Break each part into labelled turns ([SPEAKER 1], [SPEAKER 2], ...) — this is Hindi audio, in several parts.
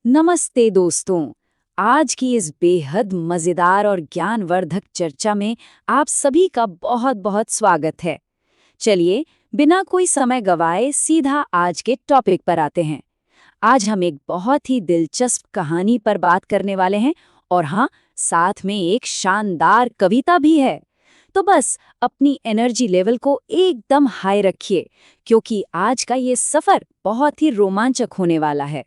[SPEAKER 1] नमस्ते दोस्तों। आज की इस बेहद मजेदार और ज्ञानवर्धक चर्चा में आप सभी का बहुत बहुत स्वागत है। चलिए, बिना कोई समय गवाए सीधा आज के टॉपिक पर आते हैं। आज हम एक बहुत ही दिलचस्प कहानी पर बात करने वाले हैं और हाँ, साथ में एक शानदार कविता भी है। तो बस अपनी एनर्जी लेवल को एकदम हाई रखिए, क्योंकि आज का ये सफर बहुत ही रोमांचक होने वाला है।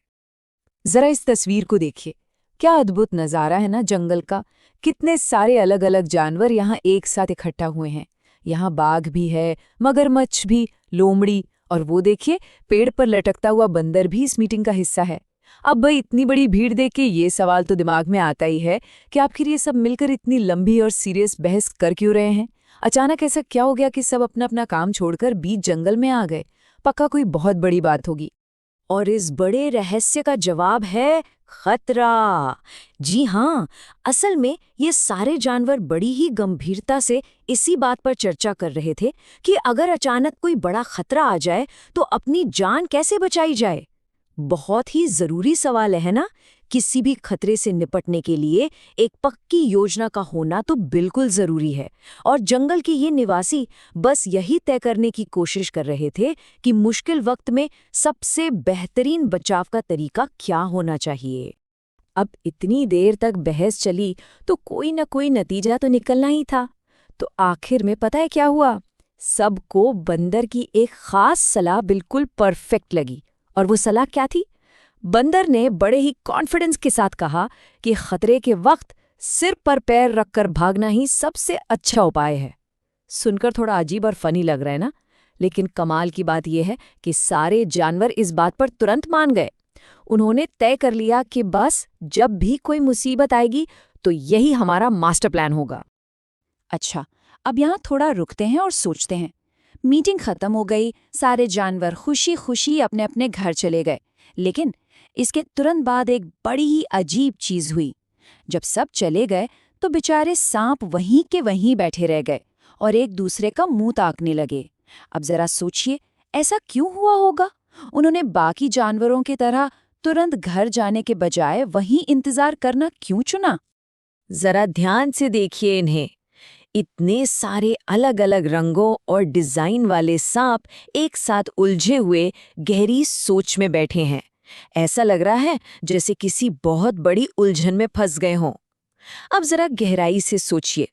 [SPEAKER 2] जरा इस तस्वीर को देखिए। क्या अद्भुत नज़ारा है ना जंगल का। कितने सारे अलग अलग जानवर यहाँ एक साथ इकट्ठा हुए हैं। यहाँ बाघ भी है, मगरमच्छ भी, लोमड़ी, और वो देखिए पेड़ पर लटकता हुआ बंदर भी इस मीटिंग का हिस्सा है। अब भाई इतनी बड़ी भीड़ देख के ये सवाल तो दिमाग में आता ही है कि आखिर ये सब मिलकर इतनी लंबी और सीरियस बहस कर क्यों रहे हैं। अचानक ऐसा क्या हो गया कि सब अपना अपना काम छोड़कर बीच जंगल में आ गए। पक्का कोई बहुत बड़ी बात होगी।
[SPEAKER 1] और इस बड़े रहस्य का जवाब है खतरा। जी हाँ, असल में ये सारे जानवर बड़ी ही गंभीरता से इसी बात पर चर्चा कर रहे थे कि अगर अचानक कोई बड़ा खतरा आ जाए तो अपनी जान कैसे बचाई जाए। बहुत ही जरूरी सवाल है ना। किसी भी खतरे से निपटने के लिए एक पक्की योजना का होना तो बिल्कुल जरूरी है। और जंगल के ये निवासी बस यही तय करने की कोशिश कर रहे थे कि मुश्किल वक्त में सबसे बेहतरीन बचाव का तरीका क्या होना चाहिए। अब इतनी देर तक बहस चली तो कोई न कोई नतीजा तो निकलना ही था। तो आखिर में पता है क्या हुआ? सबको बंदर की एक खास सलाह बिल्कुल परफेक्ट लगी। और वो सलाह क्या थी? बंदर ने बड़े ही कॉन्फिडेंस के साथ कहा कि खतरे के वक्त सिर पर पैर रखकर भागना ही सबसे अच्छा उपाय है। सुनकर थोड़ा अजीब और फनी लग रहा है ना, लेकिन कमाल की बात यह है कि सारे जानवर इस बात पर तुरंत मान गए। उन्होंने तय कर लिया कि बस जब भी कोई मुसीबत आएगी तो यही हमारा मास्टर प्लान होगा। अच्छा, अब यहाँ थोड़ा रुकते हैं और सोचते हैं। मीटिंग खत्म हो गई, सारे जानवर खुशी खुशी अपने अपने घर चले गए। लेकिन इसके तुरंत बाद एक बड़ी ही अजीब चीज हुई। जब सब चले गए तो बेचारे सांप वहीं के वहीं बैठे रह गए और एक दूसरे का मुंह ताकने लगे। अब जरा सोचिए, ऐसा क्यों हुआ होगा? उन्होंने बाकी जानवरों की तरह तुरंत घर जाने के बजाय वहीं इंतजार करना क्यों चुना?
[SPEAKER 2] जरा ध्यान से देखिए इन्हें। इतने सारे अलग अलग रंगों और डिजाइन वाले सांप एक साथ उलझे हुए गहरी सोच में बैठे हैं। ऐसा लग रहा है जैसे किसी बहुत बड़ी उलझन में फंस गए हों। अब जरा गहराई से सोचिए।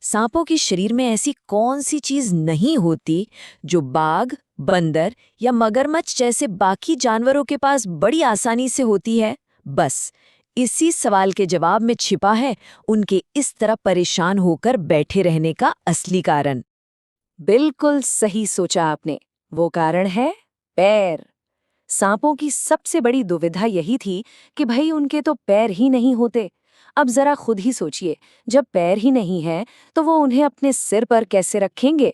[SPEAKER 2] सांपों के शरीर में ऐसी कौन सी चीज नहीं होती जो बाघ, बंदर या मगरमच्छ जैसे बाकी जानवरों के पास बड़ी आसानी से होती है? बस इसी सवाल के जवाब में छिपा है उनके इस तरह परेशान होकर बैठे रहने का असली कारण।
[SPEAKER 1] बिल्कुल सही सोचा आपने। वो कारण है पैर। सांपों की सबसे बड़ी दुविधा यही थी कि भाई उनके तो पैर ही नहीं होते। अब जरा खुद ही सोचिए, जब पैर ही नहीं है तो वो उन्हें अपने सिर पर कैसे रखेंगे?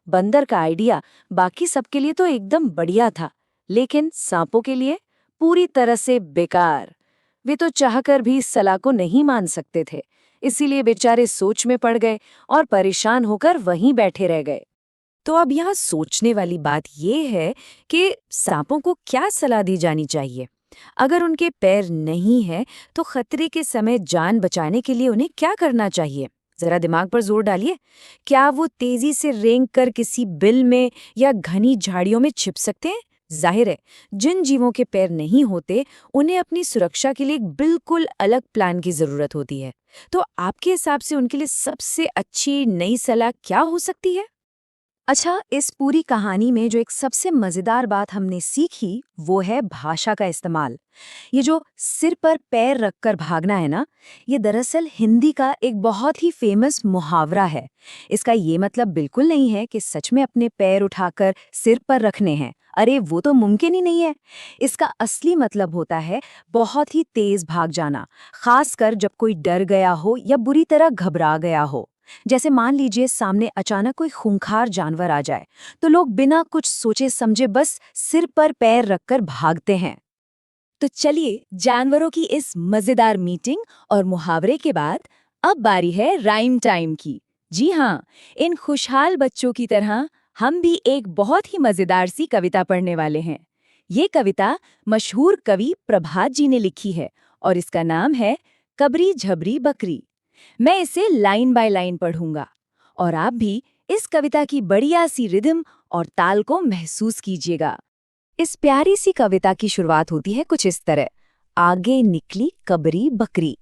[SPEAKER 1] बंदर का आइडिया बाकी सबके लिए तो एकदम बढ़िया था, लेकिन सांपों के लिए पूरी तरह से बेकार। वे तो चाहकर भी इस सलाह को नहीं मान सकते थे। इसीलिए बेचारे सोच में पड़ गए और परेशान होकर वहीं बैठे रह गए। तो अब यहाँ सोचने वाली बात यह है कि सांपों को क्या सलाह दी जानी चाहिए? अगर उनके पैर नहीं है तो खतरे के समय जान बचाने के लिए उन्हें क्या करना चाहिए? जरा दिमाग पर जोर डालिए। क्या वो तेजी से रेंग कर किसी बिल में या घनी झाड़ियों में छिप सकते हैं? जाहिर है, जिन जीवों के पैर नहीं होते उन्हें अपनी सुरक्षा के लिए एक बिल्कुल अलग प्लान की जरूरत होती है। तो आपके हिसाब से उनके लिए सबसे अच्छी नई सलाह क्या हो सकती है? अच्छा, इस पूरी कहानी में जो एक सबसे मजेदार बात हमने सीखी वो है भाषा का इस्तेमाल। ये जो सिर पर पैर रखकर भागना है ना, ये दरअसल हिंदी का एक बहुत ही फेमस मुहावरा है। इसका ये मतलब बिल्कुल नहीं है कि सच में अपने पैर उठाकर सिर पर रखने हैं। अरे वो तो मुमकिन ही नहीं है। इसका असली मतलब होता है बहुत ही तेज भाग जाना, खासकर जब कोई डर गया हो या बुरी तरह घबरा गया हो। जैसे मान लीजिए सामने अचानक कोई खूंखार जानवर आ जाए तो लोग बिना कुछ सोचे समझे बस सिर पर पैर रखकर भागते हैं। तो चलिए, जानवरों की इस मजेदार मीटिंग और मुहावरे के बाद अब बारी है राइम टाइम की। जी हाँ, इन खुशहाल बच्चों की तरह हम भी एक बहुत ही मजेदार सी कविता पढ़ने वाले हैं। ये कविता मशहूर कवि प्रभात जी ने लिखी है और इसका नाम है कबरी झबरी बकरी। मैं इसे लाइन बाय लाइन पढ़ूंगा और आप भी इस कविता की बढ़िया सी रिदम और ताल को महसूस कीजिएगा। इस प्यारी सी कविता की शुरुआत होती है कुछ इस तरह, आगे निकली कबरी बकरी।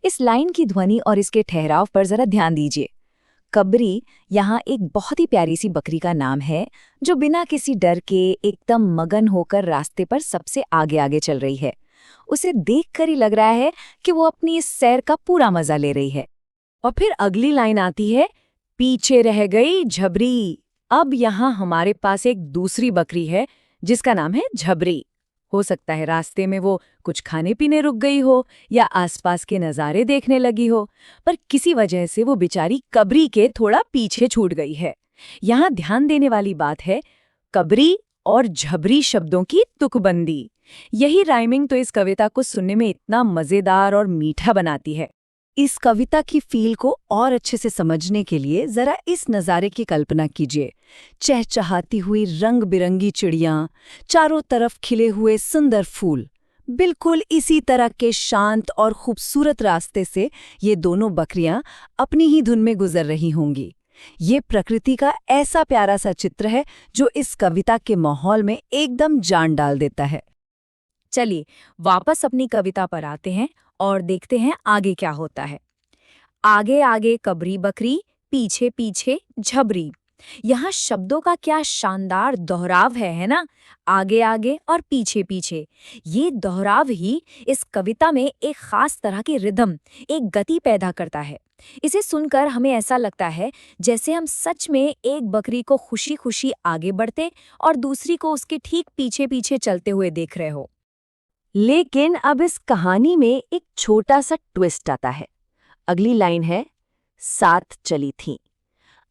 [SPEAKER 1] इस लाइन की ध्वनि और इसके ठहराव पर जरा ध्यान दीजिए। कबरी यहाँ एक बहुत ही प्यारी सी बकरी का नाम है जो बिना किसी डर के एकदम मगन होकर रास्ते पर सबसे आगे आगे चल रही है। उसे देखकर ही लग रहा है कि वो अपनी इस सैर का पूरा मजा ले रही है। और फिर अगली लाइन आती है, पीछे रह गई झबरी। अब यहाँ हमारे पास एक दूसरी बकरी है जिसका नाम है झबरी। हो सकता है रास्ते में वो कुछ खाने पीने रुक गई हो या आसपास के नज़ारे देखने लगी हो, पर किसी वजह से वो बेचारी कबरी के थोड़ा पीछे छूट गई है। यहाँ ध्यान देने वाली बात है कबरी और झबरी शब्दों की तुकबंदी। यही राइमिंग तो इस कविता को सुनने में इतना मज़ेदार और मीठा बनाती है। इस कविता की फील को और अच्छे से समझने के लिए जरा इस नज़ारे की कल्पना कीजिए। चहचहाती हुई रंग बिरंगी चिड़ियां, चारों तरफ खिले हुए सुंदर फूल। बिल्कुल इसी तरह के शांत और खूबसूरत रास्ते से ये दोनों बकरियां अपनी ही धुन में गुजर रही होंगी। ये प्रकृति का ऐसा प्यारा सा चित्र है जो इस कविता के माहौल में एकदम जान डाल देता है। चलिए वापस अपनी कविता पर आते हैं और देखते हैं आगे क्या होता है। आगे आगे कबरी बकरी, पीछे पीछे झबरी। यहाँ शब्दों का क्या शानदार दोहराव है ना? आगे आगे और पीछे पीछे। ये दोहराव ही इस कविता में एक खास तरह की रिदम, एक गति पैदा करता है। इसे सुनकर हमें ऐसा लगता है जैसे हम सच में एक बकरी को खुशी खुशी आगे बढ़ते और दूसरी को उसके ठीक पीछे पीछे चलते हुए देख रहे हो। लेकिन अब इस कहानी में एक छोटा सा ट्विस्ट आता है। अगली लाइन है, साथ चली थीं।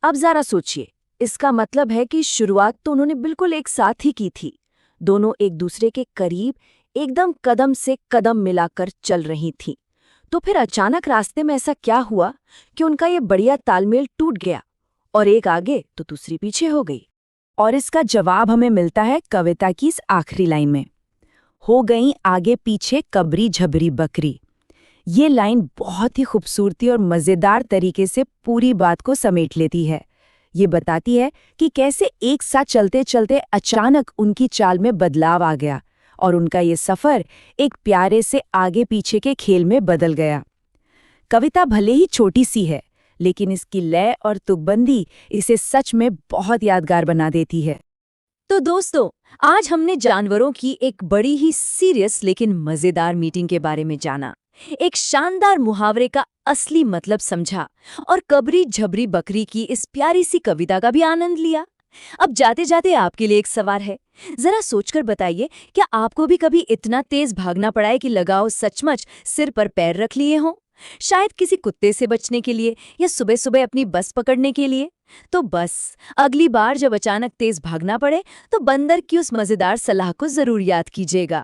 [SPEAKER 1] अब जरा सोचिए, इसका मतलब है कि शुरुआत तो उन्होंने बिल्कुल एक साथ ही की थी। दोनों एक दूसरे के करीब एकदम कदम से कदम मिलाकर चल रही थीं। तो फिर अचानक रास्ते में ऐसा क्या हुआ कि उनका ये बढ़िया तालमेल टूट गया और एक आगे तो दूसरी पीछे हो गई? और इसका जवाब हमें मिलता है कविता की इस आखिरी लाइन में, हो गई आगे पीछे कबरी झबरी बकरी। ये लाइन बहुत ही खूबसूरती और मज़ेदार तरीके से पूरी बात को समेट लेती है। ये बताती है कि कैसे एक साथ चलते चलते अचानक उनकी चाल में बदलाव आ गया और उनका ये सफ़र एक प्यारे से आगे पीछे के खेल में बदल गया। कविता भले ही छोटी सी है, लेकिन इसकी लय और तुकबंदी इसे सच में बहुत यादगार बना देती है। तो दोस्तों, आज हमने जानवरों की एक बड़ी ही सीरियस लेकिन मज़ेदार मीटिंग के बारे में जाना, एक शानदार मुहावरे का असली मतलब समझा और कबरी झबरी बकरी की इस प्यारी सी कविता का भी आनंद लिया। अब जाते जाते आपके लिए एक सवाल है, जरा सोचकर बताइए, क्या आपको भी कभी इतना तेज भागना पड़ा है कि लगाओ सचमुच सिर पर पैर रख लिए हों? शायद किसी कुत्ते से बचने के लिए या सुबह सुबह अपनी बस पकड़ने के लिए। तो बस अगली बार जब अचानक तेज भागना पड़े तो बंदर की उस मजेदार सलाह को जरूर याद कीजिएगा।